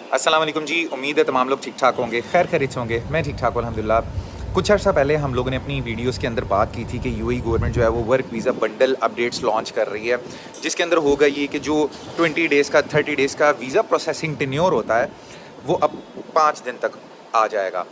अस्सलाम वालेकुम जी। उम्मीद है तमाम लोग ठीक ठाक होंगे, खैर खैरियत से होंगे। मैं ठीक ठाक हूँ अल्हम्दुलिल्लाह। कुछ अर्सा पहले हम लोगों ने अपनी वीडियोस के अंदर बात की थी कि यूएई गवर्नमेंट जो है वो work visa bundle updates launch कर रही है, जिसके अंदर होगा ये कि जो 20 डेज़ का 30 डेज़ का वीज़ा प्रोसेसिंग टेन्योर होता है वो अब 5 दिन तक आ जाएगा।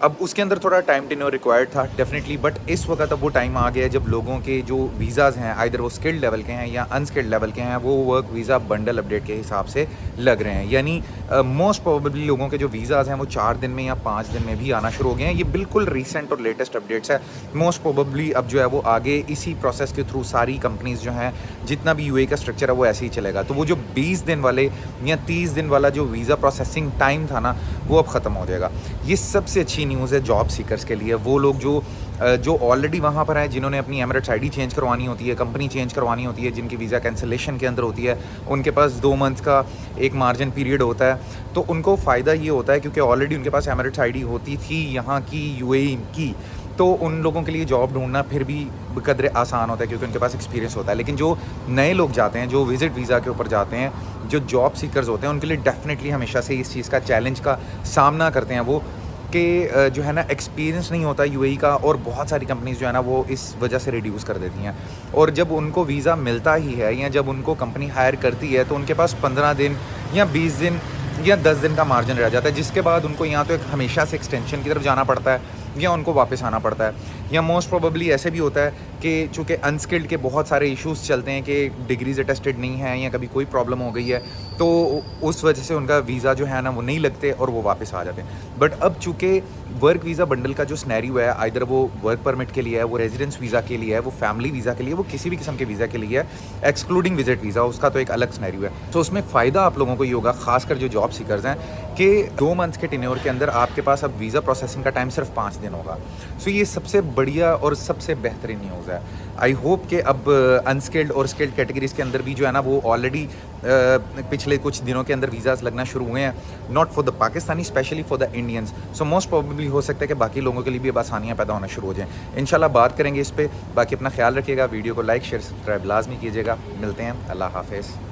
अब उसके अंदर थोड़ा टाइम टेन्योर रिक्वायर्ड था डेफिनेटली, बट इस वक्त अब वो टाइम आ गया है जब लोगों के जो वीज़ाज़ हैं आइदर वो स्किल्ड लेवल के हैं या अनस्किल्ड लेवल के हैं, वो वर्क वीज़ा बंडल अपडेट के हिसाब से लग रहे हैं। यानी मोस्ट प्रोबेबली लोगों के जो वीज़ाज़ हैं वो 4 दिन में या 5 दिन में भी आना शुरू हो गए हैं। ये बिल्कुल रिसेंट और लेटेस्ट अपडेट्स है। मोस्ट प्रोबेबली अब जो है वो आगे इसी प्रोसेस के थ्रू सारी कंपनीज़ जो हैं, जितना भी यूएई का स्ट्रक्चर है वो ऐसे ही चलेगा। तो वो जो 20 दिन वाले या 30 दिन वाला जो वीज़ा प्रोसेसिंग टाइम था ना, वो अब ख़त्म हो जाएगा। ये सबसे अच्छी न्यूज़ है जॉब सीकर्स के लिए। वो लोग जो ऑलरेडी वहाँ पर हैं, जिन्होंने अपनी एमिरेट्स आईडी चेंज करवानी होती है, कंपनी चेंज करवानी होती है, जिनकी वीज़ा कैंसिलेशन के अंदर होती है, उनके पास 2 मंथ का एक मार्जिन पीरियड होता है। तो उनको फ़ायदा ये होता है क्योंकि ऑलरेडी उनके पास एमिरेट्स आईडी होती थी यहाँ की, यूएई की, तो उन लोगों के लिए जॉब ढूंढना फिर भी कदरे आसान होता है क्योंकि उनके पास एक्सपीरियंस होता है। लेकिन जो नए लोग जाते हैं, जो विज़िट वीज़ा के ऊपर जाते हैं, जो जॉब सीकर्स होते हैं, उनके लिए डेफिनेटली हमेशा से इस चीज़ का चैलेंज का सामना करते हैं वो कि जो है ना एक्सपीरियंस नहीं होता यूएई का, और बहुत सारी कंपनीज़ जो है ना वो इस वजह से रिड्यूस कर देती हैं। और जब उनको वीज़ा मिलता ही है या जब उनको कंपनी हायर करती है तो उनके पास 15 दिन या 20 दिन या 10 दिन का मार्जिन रह जाता है, जिसके बाद उनको या तो एक हमेशा से एक्सटेंशन की तरफ जाना पड़ता है या उनको वापस आना पड़ता है। या मोस्ट प्रोबेबली ऐसे भी होता है कि चूँकि अनस्किल्ड के बहुत सारे इश्यूज़ चलते हैं कि डिग्रीज अटेस्टेड नहीं है या कभी कोई प्रॉब्लम हो गई है, तो उस वजह से उनका वीज़ा जो है ना वो नहीं लगते और वो वापस आ जाते हैं। बट अब चूँकि वर्क वीज़ा बंडल का जो सिनेरियो है, आइदर वो वर्क परमिट के लिए है, वो रेजिडेंस वीज़ा के लिए है, वो फैमिली वीज़ा के लिए, वो किसी भी किस्म के वीज़ा के लिए है, एक्सक्लूडिंग विजिट वीज़ा, उसका तो एक अलग सिनेरियो है। तो उसमें फ़ायदा आप लोगों को ये होगा, खासकर जो जॉब सीकर्स हैं, कि 2 मंथ्स के टेन्योर के अंदर आपके पास अब वीज़ा प्रोसेसिंग का टाइम सिर्फ 5 दिन होगा। सो ये सबसे बढ़िया और सबसे बेहतरीन न्यूज़ है। आई होप कि अब अनस्किल्ड और स्किल्ड कैटेगरीज़ के अंदर भी जो है ना वो ऑलरेडी पिछले कुछ दिनों के अंदर वीज़ाज़ लगना शुरू हुए हैं, not for the Pakistani, specially for the Indians. So most probably हो सकता है कि बाकी लोगों के लिए भी अब आसानियाँ पैदा होना शुरू हो जाएँ। इंशाल्लाह बात करेंगे इस पे। बाकी अपना ख्याल रखिएगा, वीडियो को लाइक शेयर सब्सक्राइब लाजमी कीजिएगा। मिलते हैं, अल्लाह हाफ़िज़।